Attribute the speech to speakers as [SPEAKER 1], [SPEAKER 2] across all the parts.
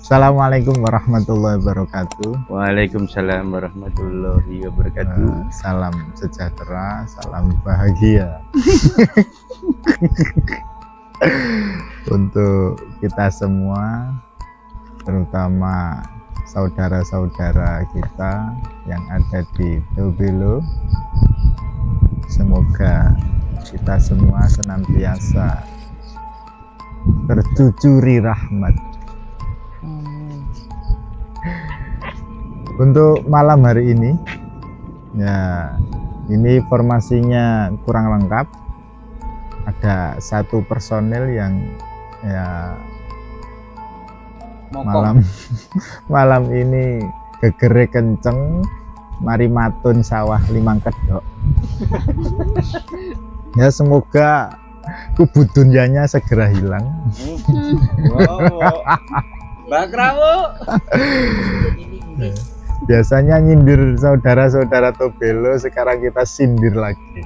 [SPEAKER 1] Assalamualaikum warahmatullahi wabarakatuh.
[SPEAKER 2] Waalaikumsalam warahmatullahi wabarakatuh.
[SPEAKER 1] Salam sejahtera, salam bahagia untuk kita semua, terutama saudara-saudara kita yang ada di Dobelo. Semoga kita semua senantiasa tercucuri rahmat. Untuk malam hari ini, ya ini formasinya kurang lengkap. Ada satu personel yang ya malam ini gegere kenceng, mari matun sawah limang kedok. Ya semoga kubu dunyanya segera hilang.
[SPEAKER 2] Bakrawo.
[SPEAKER 1] Biasanya nyindir saudara-saudara Dobelo, sekarang kita sindir lagi.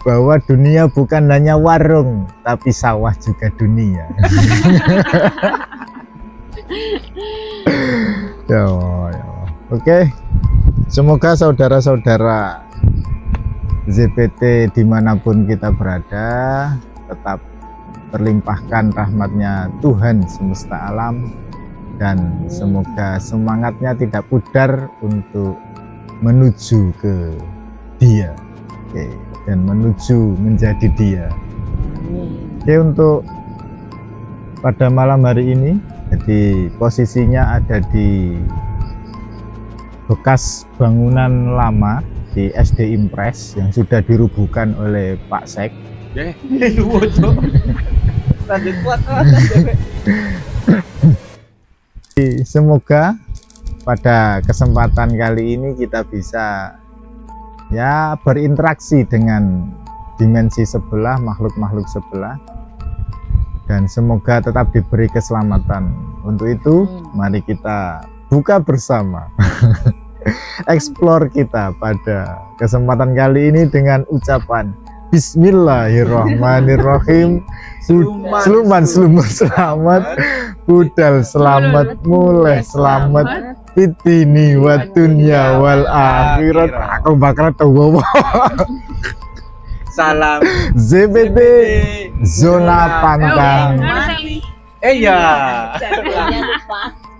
[SPEAKER 1] Bahwa dunia bukan hanya warung, tapi sawah juga dunia. Ya Allah. Oke, semoga saudara-saudara ZPT dimanapun kita berada tetap terlimpahkan rahmatnya Tuhan semesta alam, dan semoga semangatnya tidak pudar untuk menuju ke Dia. Oke, dan menuju menjadi Dia. Oke, untuk pada malam hari ini, jadi posisinya ada di bekas bangunan lama di SD Impres yang sudah dirubuhkan oleh Pak Sek. Semoga pada kesempatan kali ini kita bisa ya berinteraksi dengan dimensi sebelah, makhluk-makhluk sebelah, dan semoga tetap diberi keselamatan. Untuk itu mari kita buka bersama explore kita pada kesempatan kali ini dengan ucapan Bismillahirrahmanirrahim. Sluman selamat, budal selamat, mulai selamat, fitini wa dunya wal akhirat. Aku bakal tahu.
[SPEAKER 2] Salam
[SPEAKER 1] ZPT zona pantang.
[SPEAKER 2] Iya.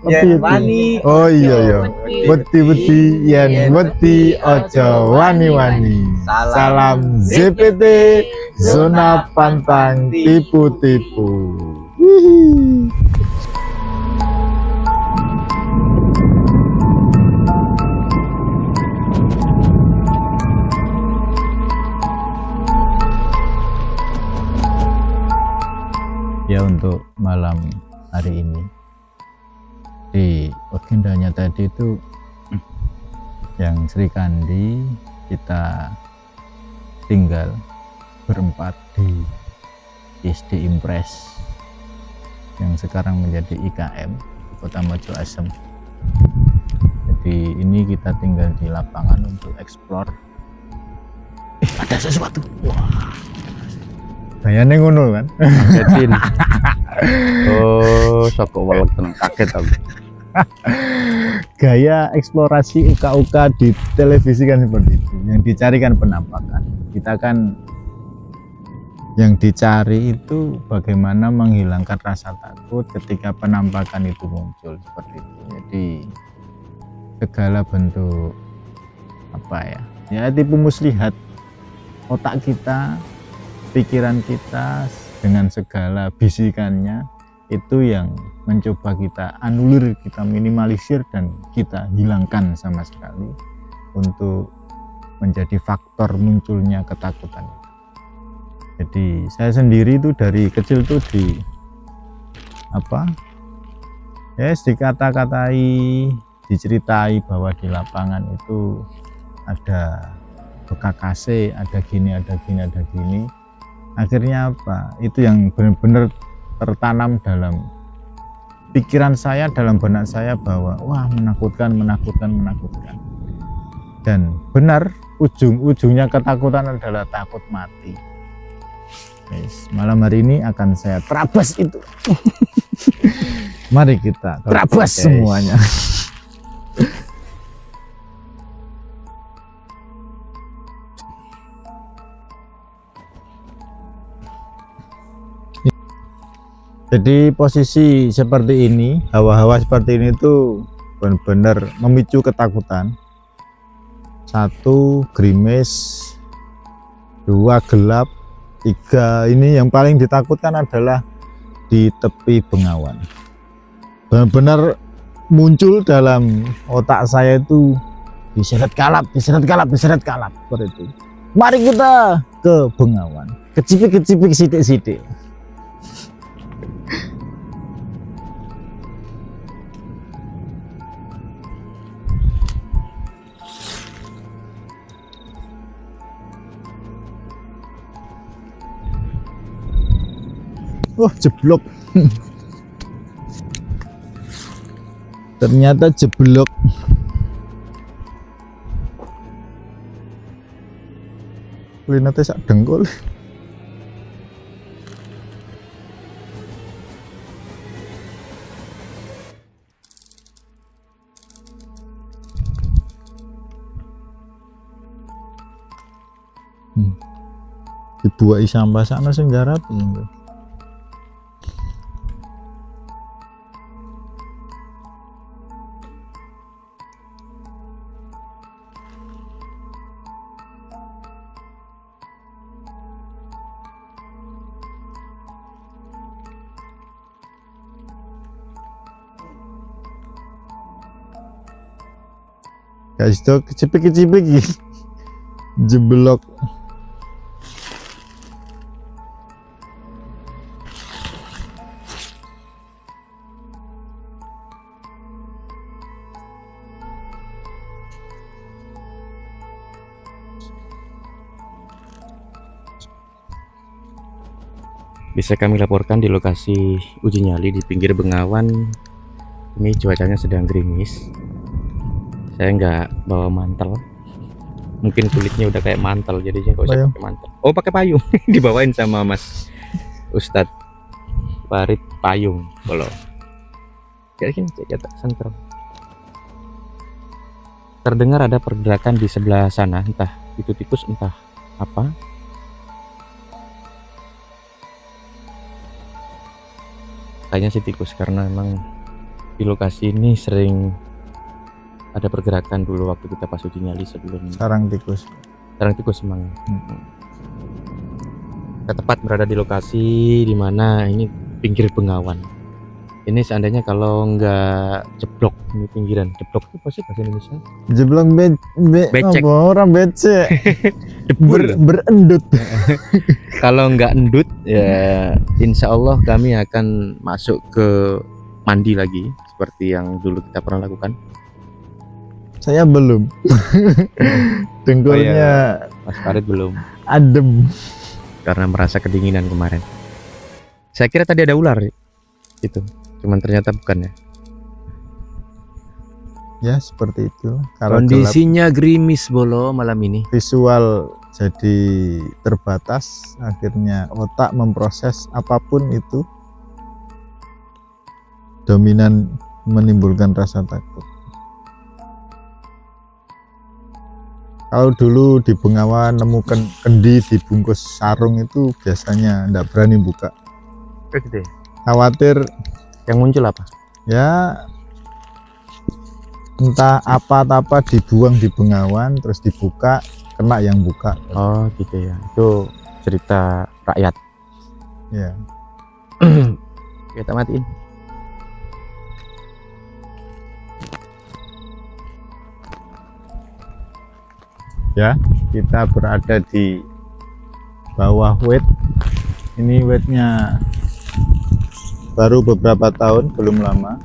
[SPEAKER 2] Yen wani.
[SPEAKER 1] Oh iya. Wedi yen wedi ojo wani-wani. Salam ZPT zona pantang tipu-tipu. Ya, untuk malam hari ini di agendanya tadi itu yang Sri Kandi, kita tinggal berempat di SD Impres yang sekarang menjadi IKM Kota Mojo Asem. Jadi ini kita tinggal di lapangan untuk explore. Ada sesuatu. Wah, kayaknya ngono kan.
[SPEAKER 2] Kagetin. Oh, soko walek tenang, kaget aku.
[SPEAKER 1] Gaya eksplorasi uka-uka di televisi kan seperti itu, yang dicari kan penampakan. Kita kan yang dicari itu bagaimana menghilangkan rasa takut ketika penampakan itu muncul, seperti itu. Jadi segala bentuk apa ya tipu muslihat otak kita, pikiran kita dengan segala bisikannya itu yang mencoba kita anulir, kita minimalisir, dan kita hilangkan sama sekali untuk menjadi faktor munculnya ketakutan. Jadi saya sendiri itu dari kecil tuh dikata-katai, diceritai bahwa di lapangan itu ada bekakase, ada gini. Akhirnya apa? Itu yang benar-benar tertanam dalam pikiran saya, dalam benak saya, bahwa wah, menakutkan. Dan benar, ujung-ujungnya ketakutan adalah takut mati. Guys, malam hari ini akan saya terabas itu. Mari kita terabas
[SPEAKER 2] Oke, guys.
[SPEAKER 1] semuanya. Jadi posisi seperti ini, hawa-hawa seperti ini tuh benar-benar memicu ketakutan. 1 gerimis, 2 gelap, 3 ini yang paling ditakutkan adalah di tepi Bengawan. Benar-benar muncul dalam otak saya itu diseret kalap seperti itu. Mari kita ke Bengawan, kecipik sidik-sidik. Wah, jeblok. Ternyata jeblok. Kulinate sak dengkul. Dibuai sampah sana sing garap ini. Guys, itu kecipik jeblok.
[SPEAKER 2] Bisa kami laporkan di lokasi uji nyali di pinggir Bengawan. Ini cuacanya sedang gerimis. Saya nggak bawa mantel. Mungkin kulitnya udah kayak mantel, jadi saya nggak usah
[SPEAKER 1] Payung.
[SPEAKER 2] pakai mantel. Oh, pakai payung. Dibawain sama Mas Ustadz Farid payung. Kalau kayak gini, cek sentral. Terdengar ada pergerakan di sebelah sana, entah itu tikus, entah apa. Kayaknya sih tikus, karena emang di lokasi ini sering ada pergerakan dulu waktu kita pas uji nyali sebelum
[SPEAKER 1] Sarang tikus.
[SPEAKER 2] tikus emang. Kita tepat berada di lokasi dimana ini pinggir Bengawan. Ini seandainya kalau nggak jeblok, ini pinggiran jeblok itu pasti bahasa Indonesia.
[SPEAKER 1] Jeblok
[SPEAKER 2] Becek.
[SPEAKER 1] apa orang becek.
[SPEAKER 2] Jebul.
[SPEAKER 1] Berendut.
[SPEAKER 2] Kalau nggak endut ya insya Allah kami akan masuk ke mandi lagi seperti yang dulu kita pernah lakukan.
[SPEAKER 1] Saya belum. Dengkulnya
[SPEAKER 2] Mas Farid belum,
[SPEAKER 1] adem.
[SPEAKER 2] karena merasa kedinginan kemarin. Saya kira tadi ada ular itu, cuman ternyata bukan ya.
[SPEAKER 1] Ya seperti itu. Kalau gelap,
[SPEAKER 2] Kondisinya gerimis bolo malam ini.
[SPEAKER 1] visual jadi terbatas, akhirnya otak memproses apapun itu dominan menimbulkan rasa takut. Kalau dulu di Bengawan nemukan kendi dibungkus sarung itu biasanya enggak berani buka,
[SPEAKER 2] Gitu ya.
[SPEAKER 1] khawatir
[SPEAKER 2] Yang muncul apa?
[SPEAKER 1] ya entah apa-apa dibuang di Bengawan terus dibuka kena yang buka.
[SPEAKER 2] Oh gitu ya, itu cerita rakyat.
[SPEAKER 1] Ya
[SPEAKER 2] Kita matiin.
[SPEAKER 1] ya, kita berada di bawah wet. Ini wetnya baru beberapa tahun, belum lama.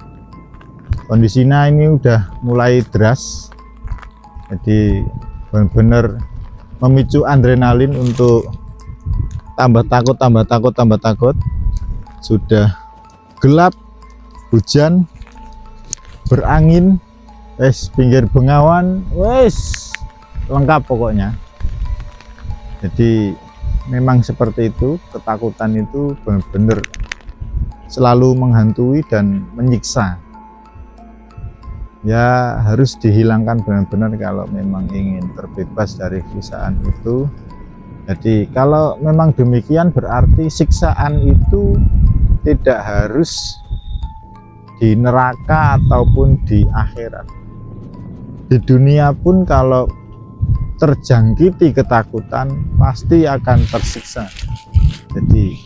[SPEAKER 1] Kondisinya ini udah mulai deras, jadi benar-benar memicu adrenalin untuk tambah takut. Sudah gelap, hujan, berangin, pinggir Bengawan, lengkap pokoknya. Jadi memang seperti itu, ketakutan itu benar-benar selalu menghantui dan menyiksa. Ya harus dihilangkan benar-benar kalau memang ingin terbebas dari siksaan itu. Jadi kalau memang demikian berarti siksaan itu tidak harus di neraka ataupun di akhirat. Di dunia pun kalau terjangkiti ketakutan pasti akan tersiksa. Jadi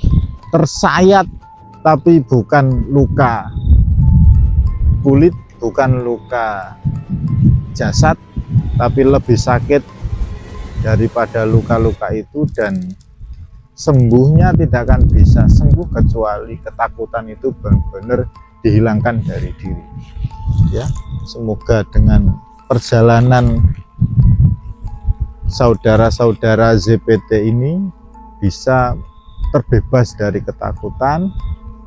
[SPEAKER 1] tersayat tapi bukan luka kulit, bukan luka jasad, tapi lebih sakit daripada luka-luka itu, dan sembuhnya tidak akan bisa sembuh kecuali ketakutan itu benar-benar dihilangkan dari diri. Ya, semoga dengan perjalanan saudara-saudara ZPT ini bisa terbebas dari ketakutan,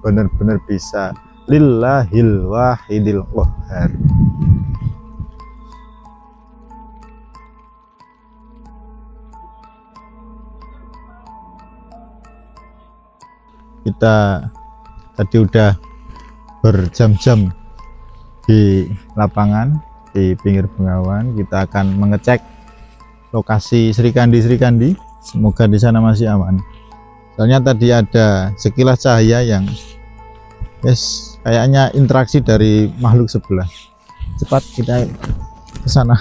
[SPEAKER 1] benar-benar bisa lillahil wahidil qahhar. Kita tadi udah berjam-jam di lapangan di pinggir Bengawan. Kita akan mengecek lokasi Sri Kandi. Semoga di sana masih aman. Soalnya tadi ada sekilas cahaya yang kayaknya interaksi dari makhluk sebelah. Cepat kita ke sana.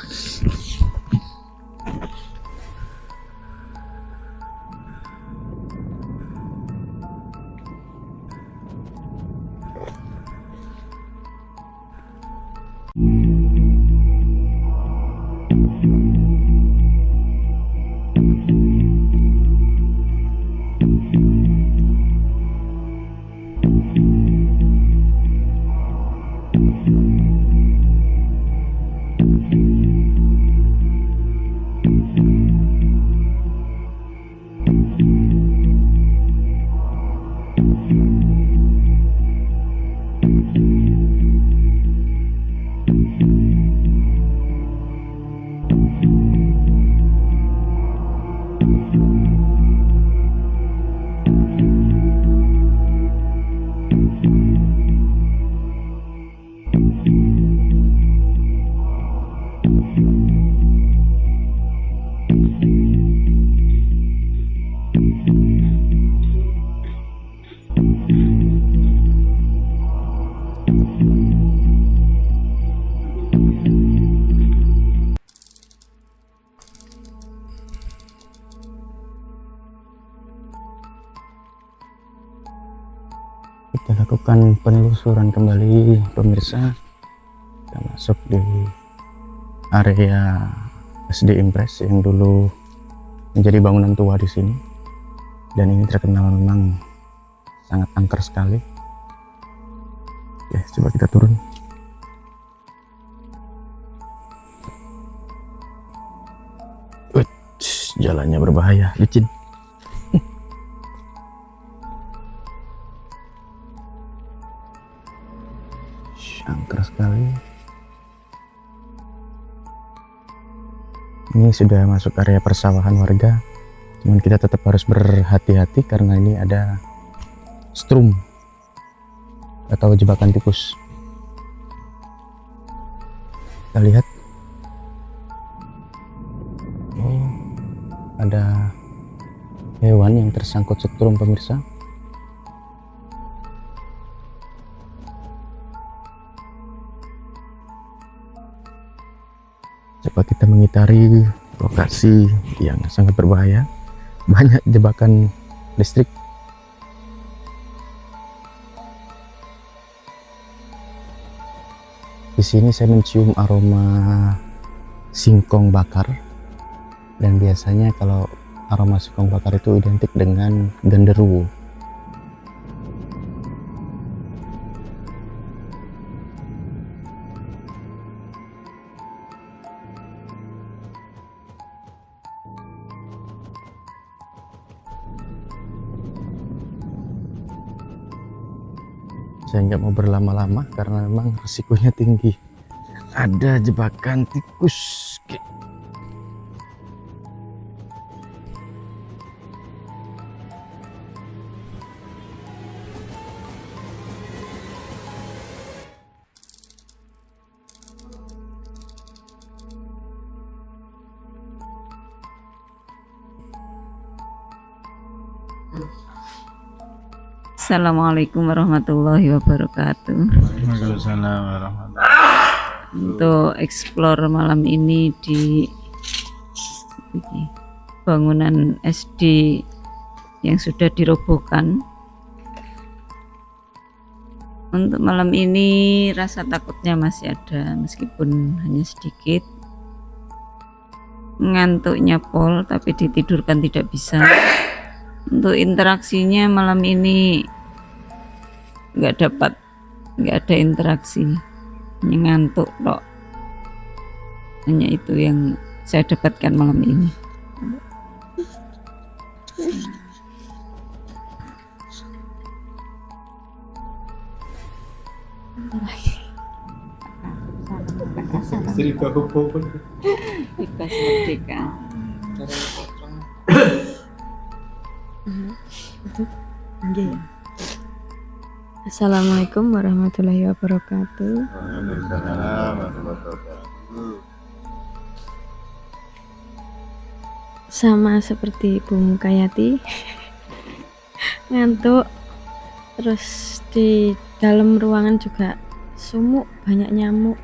[SPEAKER 1] Kita lakukan penelusuran kembali pemirsa. Kita masuk di area SD Impres yang dulu menjadi bangunan tua di sini, dan ini terkenal memang sangat angker sekali. Oke, coba kita turun. Jalannya berbahaya, licin. Angker sekali. Ini sudah masuk area persawahan warga, cuman kita tetap harus berhati-hati karena ini ada strum atau jebakan tikus. Kita lihat, oh, ada hewan yang tersangkut setrum pemirsa. Coba kita mengitari lokasi yang sangat berbahaya, banyak jebakan listrik. Di sini saya mencium aroma singkong bakar, dan biasanya kalau aroma singkong bakar itu identik dengan genderuwo. Saya nggak mau berlama-lama karena memang risikonya tinggi. Ada jebakan tikus.
[SPEAKER 3] Assalamualaikum warahmatullahi wabarakatuh.
[SPEAKER 1] Waalaikumsalam warahmatullahi.
[SPEAKER 3] Untuk explore malam ini di bangunan SD yang sudah dirobohkan. Untuk malam ini rasa takutnya masih ada meskipun hanya sedikit. Ngantuknya pol tapi ditidurkan tidak bisa. Untuk interaksinya malam ini nggak ada interaksi, hanya ngantuk loh. Hanya itu yang saya dapatkan malam ini. Bebas merdeka.
[SPEAKER 4] Assalamualaikum warahmatullahi wabarakatuh. Sama seperti Bu Mukayati, ngantuk. Terus di dalam ruangan juga sumuk, banyak nyamuk.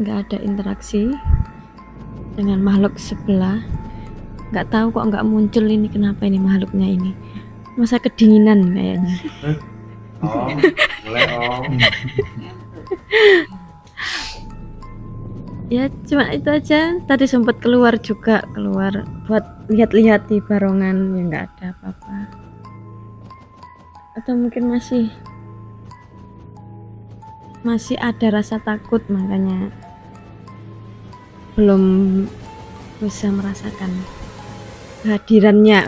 [SPEAKER 4] Nggak ada interaksi dengan makhluk sebelah. Nggak tahu kok nggak muncul ini, kenapa ini makhluknya ini, masa kedinginan kayaknya.
[SPEAKER 2] Mulai om.
[SPEAKER 4] Ya cuma itu aja. Tadi sempat keluar buat lihat-lihat di barongan, ya nggak ada apa-apa. Atau mungkin masih ada rasa takut, makanya belum bisa merasakan hadirannya.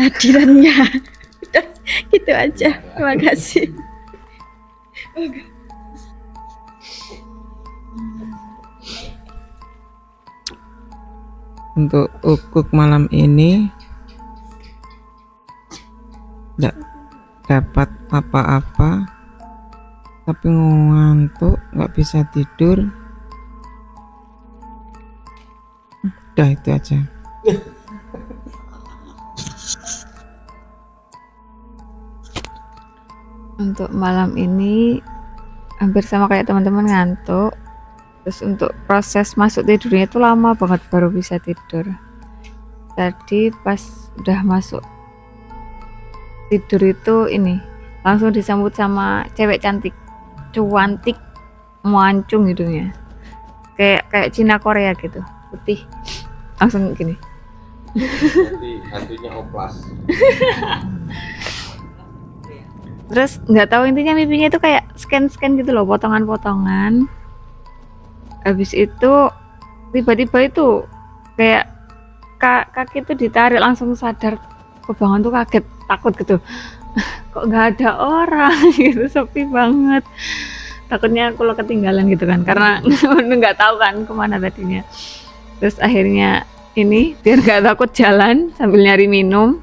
[SPEAKER 4] Hadirannya. Udah, gitu aja. Terima kasih.
[SPEAKER 5] Untuk ukuk malam ini tidak dapat apa-apa, tapi ngantuk, nggak bisa tidur. Udah itu aja.
[SPEAKER 6] Untuk malam ini hampir sama kayak teman-teman, ngantuk. Terus untuk proses masuk tidurnya itu lama banget baru bisa tidur. Tadi pas udah masuk tidur itu ini langsung disambut sama cewek cantik, cuantik, mancung hidungnya, kayak Cina Korea gitu, putih, langsung gini.
[SPEAKER 2] Hantunya oplas.
[SPEAKER 6] Terus nggak tahu intinya mimpinya itu kayak scan gitu loh, potongan-potongan. Habis itu tiba-tiba itu kayak kaki itu ditarik, langsung sadar, kebangun tuh kaget, takut gitu. Kok nggak ada orang gitu, sepi banget. Takutnya aku lo ketinggalan gitu kan, karena nggak tahu kan kemana tadinya. Terus akhirnya ini biar nggak takut jalan sambil nyari minum.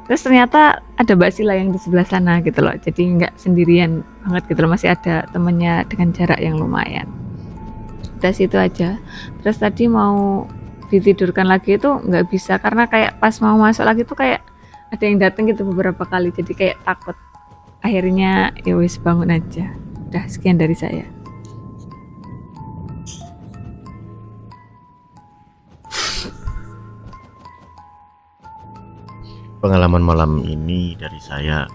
[SPEAKER 6] Terus ternyata ada Mbak Sila yang di sebelah sana gitu loh, jadi nggak sendirian banget gitu loh, masih ada temennya dengan jarak yang lumayan. Udah situ aja. Terus tadi mau ditidurkan lagi itu nggak bisa, karena kayak pas mau masuk lagi tuh kayak ada yang datang gitu beberapa kali, jadi kayak takut. Akhirnya ya wis bangun aja. Udah, sekian dari saya.
[SPEAKER 2] Pengalaman malam ini dari saya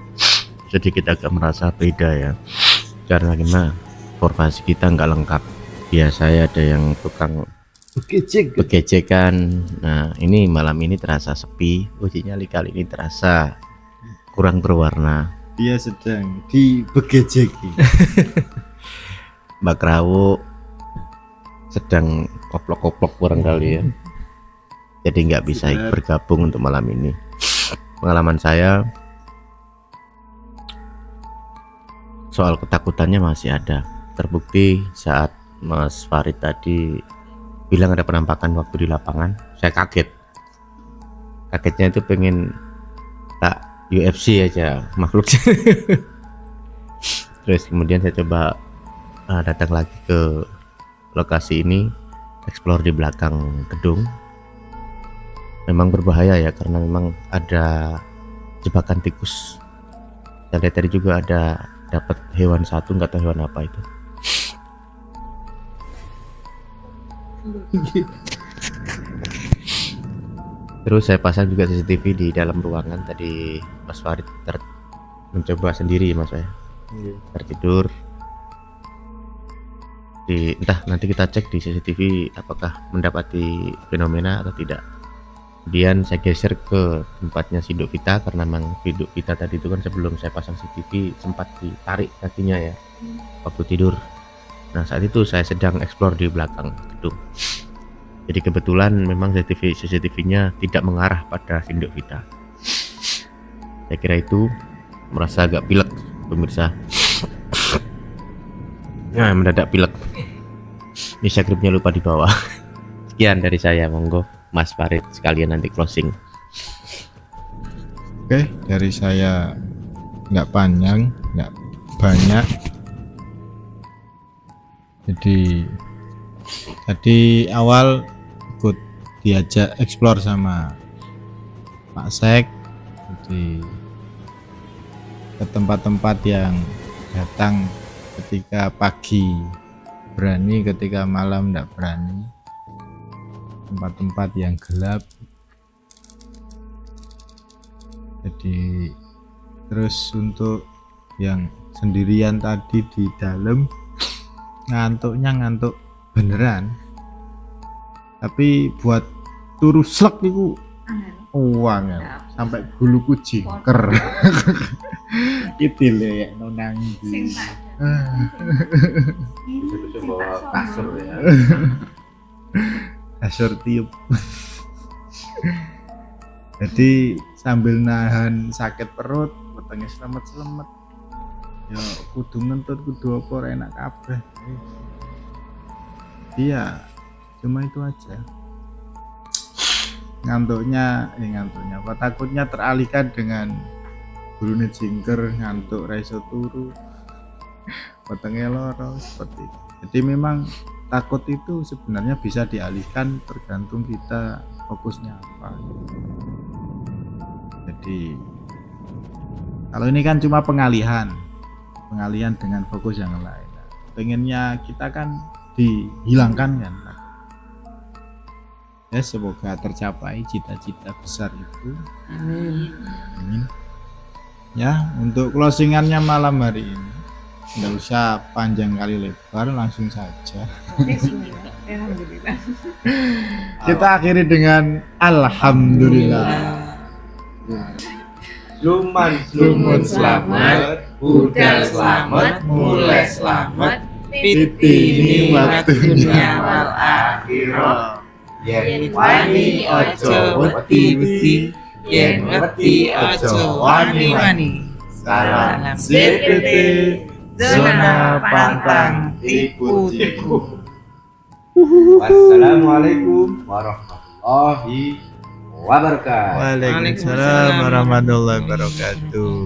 [SPEAKER 2] sedikit agak merasa beda ya, karena gimana, formasi kita nggak lengkap. Biasanya ada yang tukang begecekan. Nah ini malam ini terasa sepi. Uji nyali kali ini terasa kurang berwarna.
[SPEAKER 1] Dia sedang dibegejeki.
[SPEAKER 2] Mbak Krawu sedang koplok-koplok kurang kali ya, jadi nggak bisa bergabung untuk malam ini. Pengalaman saya soal ketakutannya masih ada. Terbukti saat Mas Farid tadi bilang ada penampakan waktu di lapangan, saya kaget. Kagetnya itu pengen tak UFC aja makhluknya. Terus kemudian saya coba datang lagi ke lokasi ini, explore di belakang gedung. memang berbahaya ya, karena memang ada jebakan tikus. Saya lihat tadi juga ada dapat hewan satu, nggak tahu hewan apa itu. Terus saya pasang juga CCTV di dalam ruangan. Tadi Mas Farid mencoba sendiri Mas saya tertidur di, entah nanti kita cek di CCTV apakah mendapati fenomena atau tidak. Kemudian saya geser ke tempatnya si Duk Vita, karena memang si Duk Vita tadi itu kan sebelum saya pasang CCTV sempat ditarik kakinya ya waktu tidur. Nah saat itu saya sedang explore di belakang gedung. Jadi kebetulan memang CCTV-nya tidak mengarah pada si Duk Vita. Saya kira itu, merasa agak pilek pemirsa. Nah mendadak pilek. Ini scriptnya lupa dibawa. Sekian dari saya, monggo Mas Farid sekalian nanti closing.
[SPEAKER 1] Oke, dari saya nggak panjang, nggak banyak. Jadi tadi awal ikut diajak explore sama Pak Sek, jadi ke tempat-tempat yang datang ketika pagi berani, ketika malam nggak berani, tempat-tempat yang gelap. Jadi terus untuk yang sendirian tadi di dalam, ngantuknya ngantuk beneran, tapi buat turu slek itu uang ya, sampai guluku jingker. Itu le nonang di
[SPEAKER 2] Kasur ya.
[SPEAKER 1] kasur tiup. Jadi sambil nahan sakit perut, wetenge selemet-selemet, ya kudu ngentut, kudu apa ora enak kabeh. Iya, cuma itu aja. Ngantuknya apa takutnya teralihkan dengan gurune jingker, ngantuk ra iso turu, wetenge loro seperti itu. Jadi memang takut itu sebenarnya bisa dialihkan tergantung kita fokusnya apa. Jadi kalau ini kan cuma pengalihan dengan fokus yang lain. Pengennya kita kan dihilangkan kan. Ya semoga tercapai cita-cita besar itu. Amin. Ya untuk closingannya malam hari ini nggak usah panjang kali lebar, langsung saja. Kita akhiri dengan alhamdulillah.
[SPEAKER 5] Lumut selamat, budal selamat, mulai selamat, pitini waktunya wal akhirah. Yen wani ojo wedi-wedi, yen wedi ojo wani-wani. Salam sirkete, zona pantang tipu-tipu.
[SPEAKER 7] Wassalamualaikum warahmatullahi wabarakatuh.
[SPEAKER 1] Waalaikumsalam warahmatullahi wabarakatuh.